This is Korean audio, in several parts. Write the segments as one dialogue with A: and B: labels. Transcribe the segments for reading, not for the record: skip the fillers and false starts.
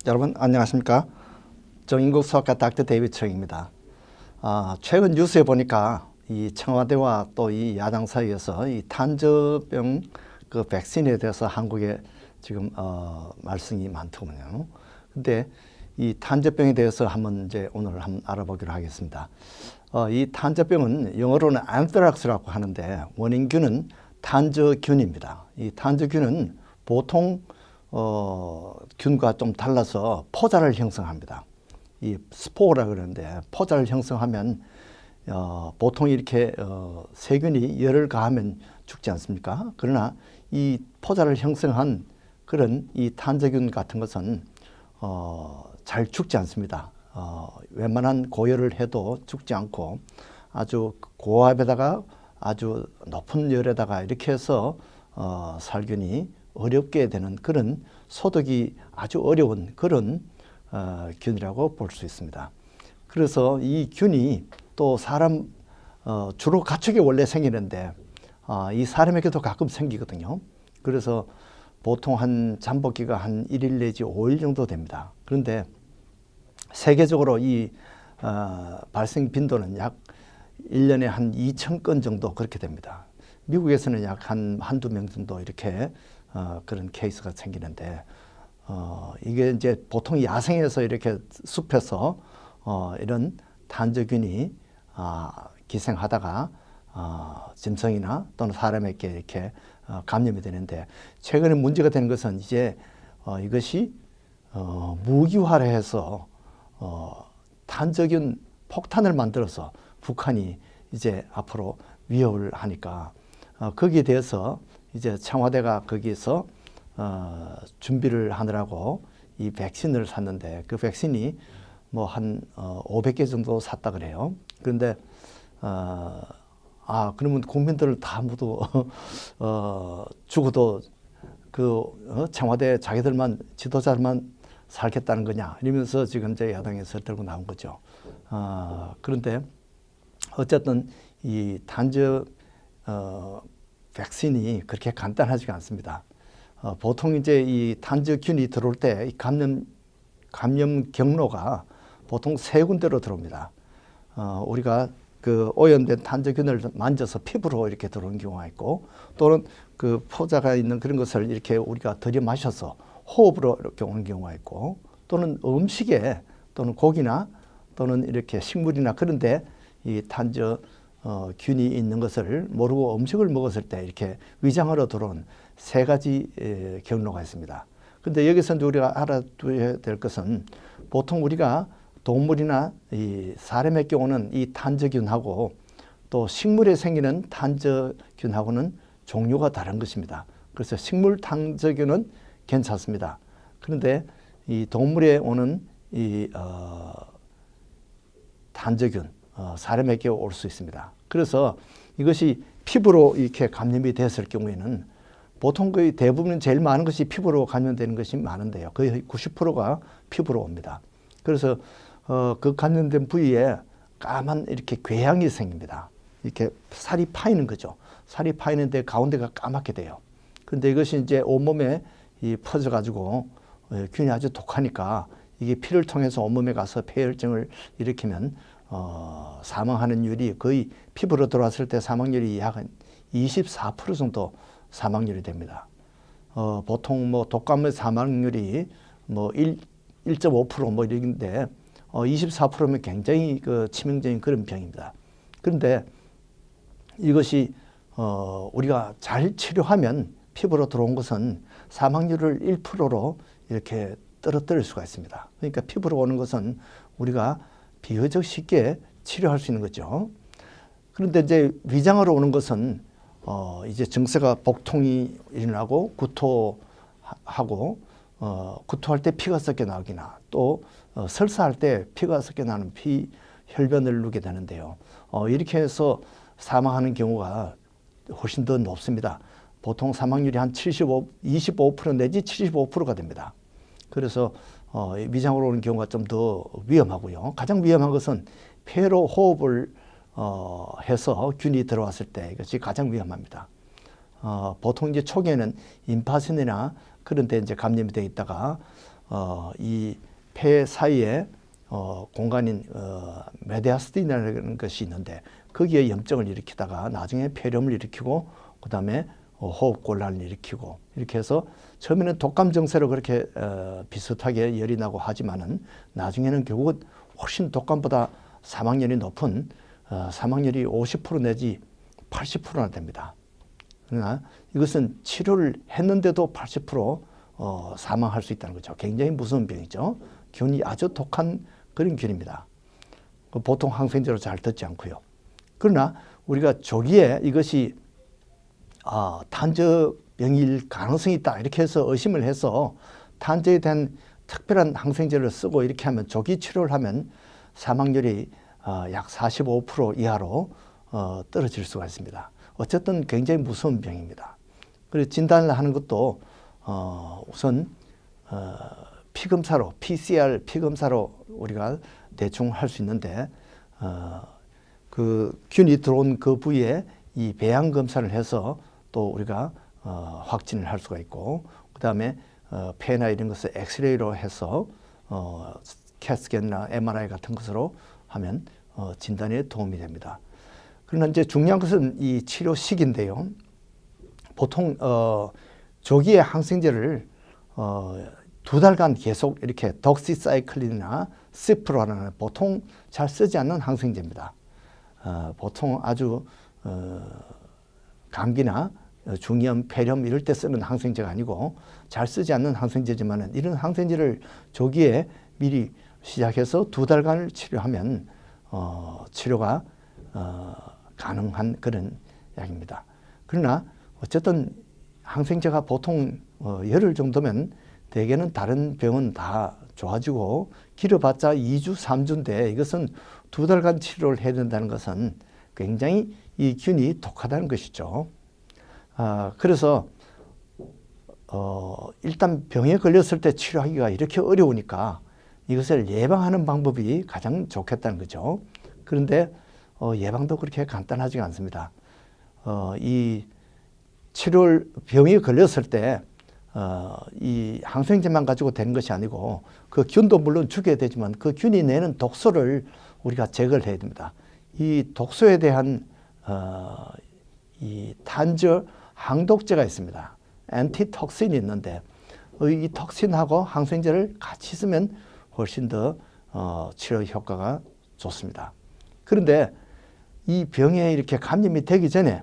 A: 여러분 안녕하십니까? 정인국수학과 닥터 데이비드 청입니다. 최근 뉴스에 보니까 이 청와대와 또 이 야당 사이에서 이 탄저병 그 백신에 대해서 한국에 지금 말씀이 많더군요. 근데 이 탄저병에 대해서 오늘 한번 알아보기로 하겠습니다. 이 탄저병은 영어로는 안트락스라고 하는데 원인균은 탄저균입니다. 이 탄저균은 보통 균과 좀 달라서 포자를 형성합니다. 이 스포라 그러는데 포자를 형성하면 보통 이렇게 세균이 열을 가하면 죽지 않습니까? 그러나 이 포자를 형성한 그런 이 탄저균 같은 것은 잘 죽지 않습니다. 웬만한 고열을 해도 죽지 않고 아주 고압에다가 아주 높은 열에다가 이렇게 해서 살균이 어렵게 되는 그런 소독이 아주 어려운 그런 균이라고 볼 수 있습니다. 그래서 이 균이 또 사람 주로 가축에 원래 생기는데 이 사람에게도 가끔 생기거든요. 그래서 보통 한 잠복기가 한 1일 내지 5일 정도 됩니다. 그런데 세계적으로 이 발생 빈도는 약 1년에 한 2,000건 정도 그렇게 됩니다. 미국에서는 약 한두 명 정도 이렇게 그런 케이스가 생기는데 이게 이제 보통 야생에서 이렇게 숲에서 이런 탄저균이 기생하다가 짐승이나 또는 사람에게 이렇게 감염이 되는데 최근에 문제가 되는 것은 이제 이것이 무기화를 해서 탄저균 폭탄을 만들어서 북한이 이제 앞으로 위협을 하니까 거기에 대해서 이제 청와대가 거기에서 준비를 하느라고 이 백신을 샀는데 그 백신이 뭐 한 500개 정도 샀다 그래요. 그런데 그러면 국민들을 다 모두 죽어도 그 청와대 자기들만 지도자들만 살겠다는 거냐 이러면서 지금 이제 야당에서 들고 나온 거죠. 그런데 어쨌든 이 탄저 백신이 그렇게 간단하지가 않습니다. 보통 이제 이 탄저균이 들어올 때 이 감염 경로가 보통 세 군데로 들어옵니다. 우리가 그 오염된 탄저균을 만져서 피부로 이렇게 들어오는 경우가 있고 또는 그 포자가 있는 그런 것을 이렇게 우리가 들여 마셔서 호흡으로 이렇게 오는 경우가 있고 또는 음식에 또는 고기나 또는 이렇게 식물이나 그런데 이 균이 있는 것을 모르고 음식을 먹었을 때 이렇게 위장으로 들어온 세 가지 경로가 있습니다. 근데 여기서 우리가 알아둬야 될 것은 보통 우리가 동물이나 이 사람에게 오는 이 탄저균하고 또 식물에 생기는 탄저균하고는 종류가 다른 것입니다. 그래서 식물 탄저균은 괜찮습니다. 그런데 이 동물에 오는 이 탄저균 사람에게 올 수 있습니다. 그래서 이것이 피부로 이렇게 감염이 됐을 경우에는 보통 거의 대부분 제일 많은 것이 피부로 감염되는 것이 많은데요. 거의 90%가 피부로 옵니다. 그래서 그 감염된 부위에 까만 이렇게 궤양이 생깁니다. 이렇게 살이 파이는 거죠. 살이 파이는데 가운데가 까맣게 돼요. 그런데 이것이 이제 온몸에 퍼져가지고 균이 아주 독하니까 이게 피를 통해서 온몸에 가서 폐혈증을 일으키면 사망하는 율이 거의 피부로 들어왔을 때 사망률이 약 24% 정도 사망률이 됩니다. 보통 뭐 독감의 사망률이 뭐 1.5% 뭐 이런데 24%면 굉장히 그 치명적인 그런 병입니다. 그런데 이것이 우리가 잘 치료하면 피부로 들어온 것은 사망률을 1%로 이렇게 떨어뜨릴 수가 있습니다. 그러니까 피부로 오는 것은 우리가 비교적 쉽게 치료할 수 있는 거죠. 그런데 이제 위장으로 오는 것은 이제 증세가 복통이 일어나고 구토하고 구토할 때 피가 섞여 나오기나 또 설사할 때 피가 섞여 나는 혈변을 누게 되는데요. 이렇게 해서 사망하는 경우가 훨씬 더 높습니다. 보통 사망률이 한 25% 내지 75%가 됩니다. 그래서 위장으로 오는 경우가 좀 더 위험하고요. 가장 위험한 것은 폐로 호흡을 해서 균이 들어왔을 때 이것이 가장 위험합니다. 보통 이제 초기에는 임파선이나 그런 데 이제 감염이 되어 있다가 이 폐 사이에 공간인 메디아스틴이라는 것이 있는데 거기에 염증을 일으키다가 나중에 폐렴을 일으키고 그 다음에 호흡곤란을 일으키고 이렇게 해서 처음에는 독감 증세로 그렇게 비슷하게 열이 나고 하지만은 나중에는 결국은 훨씬 독감보다 사망률이 높은 사망률이 50% 내지 80%나 됩니다. 그러나 이것은 치료를 했는데도 80% 사망할 수 있다는 거죠. 굉장히 무서운 병이죠. 균이 아주 독한 그런 균입니다. 보통 항생제로 잘 듣지 않고요. 그러나 우리가 조기에 이것이 탄저병일 가능성이 있다 이렇게 해서 의심을 해서 탄저에 대한 특별한 항생제를 쓰고 이렇게 하면 조기 치료를 하면 사망률이 약 45% 이하로 떨어질 수가 있습니다. 어쨌든 굉장히 무서운 병입니다. 그리고 진단을 하는 것도 우선 피검사로 PCR 피검사로 우리가 대충 할 수 있는데 그 균이 들어온 그 부위에 이 배양 검사를 해서 또 우리가 확진을 할 수가 있고 그 다음에 폐나 이런 것을 엑스레이로 해서 CAT스캔이나 MRI 같은 것으로 하면 진단에 도움이 됩니다. 그러나 이제 중요한 것은 이 치료 시기인데요. 보통 조기에 항생제를 2달간 계속 이렇게 덕시사이클린이나 시프로라는 보통 잘 쓰지 않는 항생제입니다. 보통 아주 감기나 중이염, 폐렴 이럴 때 쓰는 항생제가 아니고 잘 쓰지 않는 항생제지만 이런 항생제를 조기에 미리 시작해서 2달간을 치료하면 치료가 가능한 그런 약입니다. 그러나 어쨌든 항생제가 보통 열흘 정도면 대개는 다른 병은 다 좋아지고 길어봤자 2주, 3주인데 이것은 2달간 치료를 해야 된다는 것은 굉장히 이 균이 독하다는 것이죠. 그래서 일단 병에 걸렸을 때 치료하기가 이렇게 어려우니까 이것을 예방하는 방법이 가장 좋겠다는 거죠. 그런데 예방도 그렇게 간단하지가 않습니다. 이 치료를 병에 걸렸을 때 이 항생제만 가지고 되는 것이 아니고 그 균도 물론 죽여야 되지만 그 균이 내는 독소를 우리가 제거를 해야 됩니다. 이 독소에 대한 이 탄저 항독제가 있습니다. 엔티톡신이 있는데 이 톡신하고 항생제를 같이 쓰면 훨씬 더 치료 효과가 좋습니다. 그런데 이 병에 이렇게 감염이 되기 전에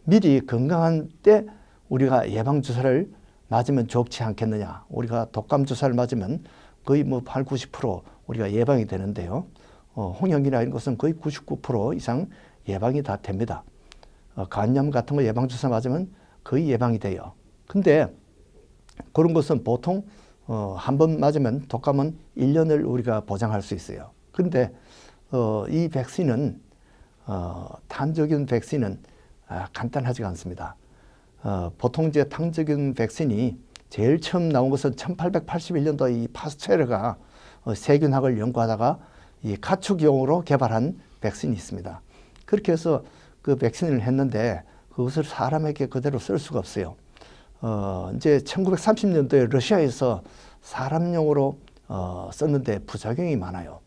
A: 미리 건강한 때 우리가 예방주사를 맞으면 좋지 않겠느냐. 우리가 독감주사를 맞으면 거의 뭐 8, 90% 우리가 예방이 되는데요. 홍역이나 이런 것은 거의 99% 이상 예방이 다 됩니다. 간염 같은 거 예방주사 맞으면 거의 예방이 돼요. 근데 그런 것은 보통 한 번 맞으면 독감은 1년을 우리가 보장할 수 있어요. 그런데 이 백신은 탄저균 백신은 간단하지가 않습니다. 보통 이제 탄저균 백신이 제일 처음 나온 것은 1881년도 이 파스테르가 세균학을 연구하다가 이 가축용으로 개발한 백신이 있습니다. 그렇게 해서 그 백신을 했는데 그것을 사람에게 그대로 쓸 수가 없어요. 이제 1930년도에 러시아에서 사람용으로 썼는데 부작용이 많아요.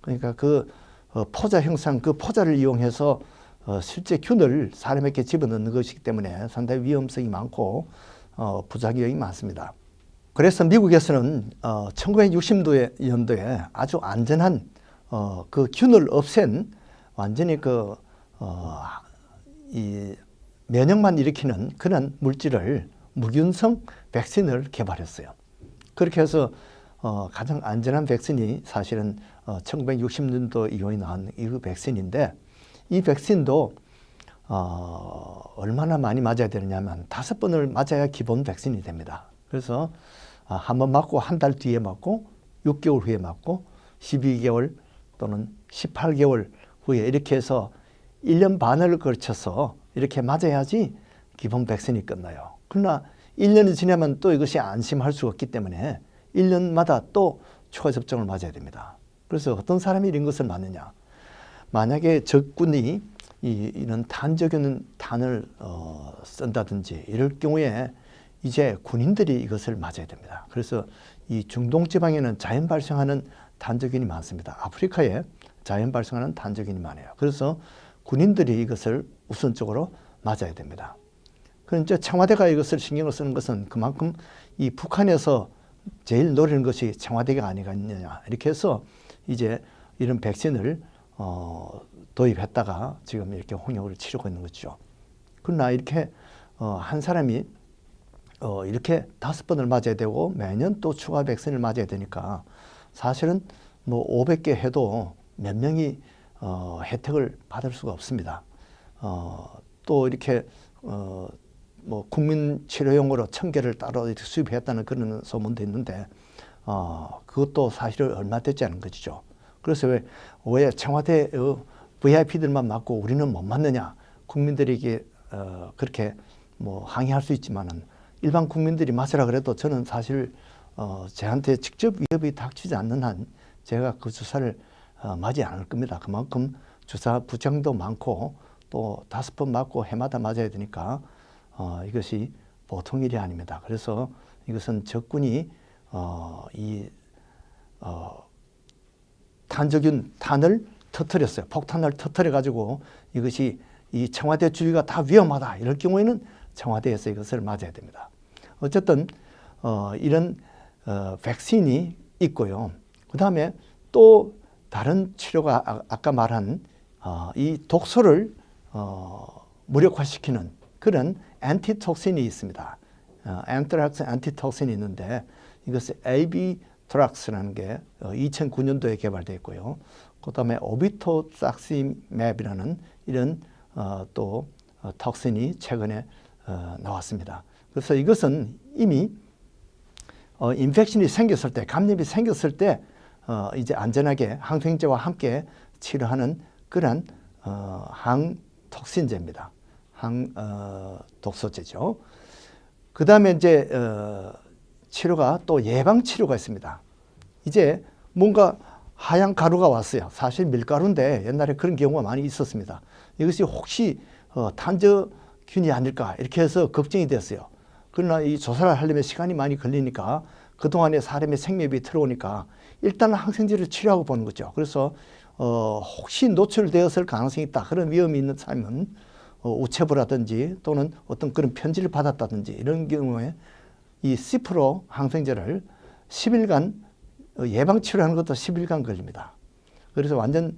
A: 그러니까 그 포자 형상, 그 포자를 이용해서 실제 균을 사람에게 집어넣는 것이기 때문에 상당히 위험성이 많고 부작용이 많습니다. 그래서 미국에서는 1960년도에 아주 안전한 그 균을 없앤 완전히 이 면역만 일으키는 그런 물질을 무균성 백신을 개발했어요. 그렇게 해서 가장 안전한 백신이 사실은 1960년도 이후에 나온 이 백신인데 이 백신도 얼마나 많이 맞아야 되느냐면 5번을 맞아야 기본 백신이 됩니다. 그래서 한 번 맞고 한 달 뒤에 맞고 6개월 후에 맞고 12개월 또는 18개월 후에 이렇게 해서 1년 반을 걸쳐서 이렇게 맞아야지 기본 백신이 끝나요. 그러나 1년이 지나면 또 이것이 안심할 수가 없기 때문에 1년마다 또 추가 접종을 맞아야 됩니다. 그래서 어떤 사람이 이런 것을 맞느냐. 만약에 적군이 이런 탄저균 탄을 쓴다든지 이럴 경우에 이제 군인들이 이것을 맞아야 됩니다. 그래서 이 중동 지방에는 자연 발생하는 탄저균이 많습니다. 아프리카에 자연 발생하는 탄저균이 많아요. 그래서 군인들이 이것을 우선적으로 맞아야 됩니다. 그럼 이제 청와대가 이것을 신경을 쓰는 것은 그만큼 이 북한에서 제일 노리는 것이 청와대가 아니겠느냐. 이렇게 해서 이제 이런 백신을 도입했다가 지금 이렇게 홍역을 치르고 있는 거죠. 그러나 이렇게 한 사람이 이렇게 5번을 맞아야 되고 매년 또 추가 백신을 맞아야 되니까 사실은 뭐 500개 해도 몇 명이 혜택을 받을 수가 없습니다. 또 이렇게 뭐 국민 치료용으로 1000개를 따로 이렇게 수입했다는 그런 소문도 있는데 그것도 사실은 얼마 되지 않은 것이죠. 그래서 왜 청와대 VIP들만 맞고 우리는 못 맞느냐. 국민들에게 그렇게 뭐 항의할 수 있지만은 일반 국민들이 맞으라 그래도 저는 사실 저한테 직접 위협이 닥치지 않는 한 제가 그 주사를 맞지 않을 겁니다. 그만큼 주사 부작용도 많고 또 5번 맞고 해마다 맞아야 되니까 이것이 보통 일이 아닙니다. 그래서 이것은 적군이 탄을 터뜨렸어요. 폭탄을 터뜨려 가지고 이것이 이 청와대 주위가 다 위험하다 이럴 경우에는 청와대에서 이것을 맞아야 됩니다. 어쨌든 이런 백신이 있고요. 그 다음에 또 다른 치료가 아까 말한 이 독소를 무력화시키는 그런 엔티톡신이 있습니다. 엔트락스 엔티톡신이 있는데 이것은 AB트락스라는 게 2009년도에 개발되어 있고요. 그 다음에 오비토삭시맵이라는 이런 또 톡신이 최근에 나왔습니다. 그래서 이것은 이미 인펙션이 생겼을 때, 감염이 생겼을 때 이제 안전하게 항생제와 함께 치료하는 그런 항톡신제입니다. 독소제죠. 그 다음에 이제 치료가 또 예방 치료가 있습니다. 이제 뭔가 하얀 가루가 왔어요. 사실 밀가루인데 옛날에 그런 경우가 많이 있었습니다. 이것이 혹시 탄저균이 아닐까 이렇게 해서 걱정이 됐어요. 그러나 이 조사를 하려면 시간이 많이 걸리니까 그동안에 사람의 생명이 들어오니까 일단 항생제를 치료하고 보는 거죠. 그래서 혹시 노출되었을 가능성이 있다. 그런 위험이 있는 사람은 우체부라든지 또는 어떤 그런 편지를 받았다든지 이런 경우에 이 시프로 항생제를 10일간 예방 치료하는 것도 10일간 걸립니다. 그래서 완전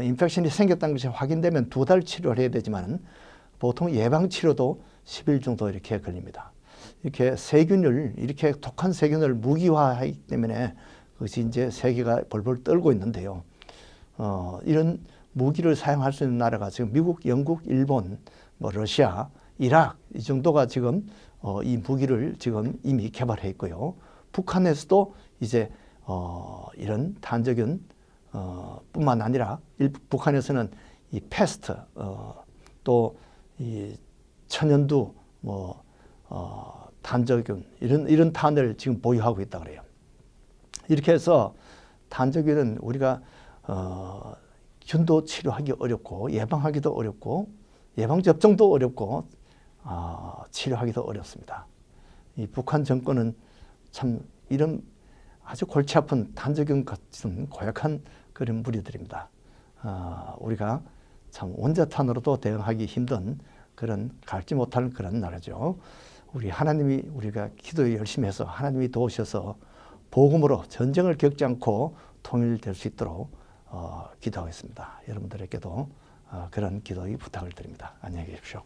A: 인펙션이 생겼다는 것이 확인되면 2달 치료를 해야 되지만 보통 예방 치료도 10일 정도 이렇게 걸립니다. 이렇게 세균을 이렇게 독한 세균을 무기화하기 때문에 그것이 이제 세계가 벌벌 떨고 있는데요. 이런 무기를 사용할 수 있는 나라가 지금 미국, 영국, 일본, 뭐 러시아, 이라크 이 정도가 지금 이 무기를 지금 이미 개발해 있고요. 북한에서도 이제 이런 탄저균 뿐만 아니라 북한에서는 이 패스트 또 이 천연두 뭐 탄저균 이런 탄을 지금 보유하고 있다 그래요. 이렇게 해서 탄저균은 우리가 균도 치료하기 어렵고 예방하기도 어렵고 예방접종도 어렵고 치료하기도 어렵습니다. 이 북한 정권은 참 이런 아주 골치 아픈 탄저균 같은 고약한 그런 무리들입니다. 우리가 참 원자탄으로도 대응하기 힘든 그런 갈지 못할 그런 나라죠. 우리 하나님이 우리가 기도 열심히 해서 하나님이 도우셔서 복음으로 전쟁을 겪지 않고 통일될 수 있도록 기도하겠습니다. 여러분들에게도 그런 기도의 부탁을 드립니다. 안녕히 계십시오.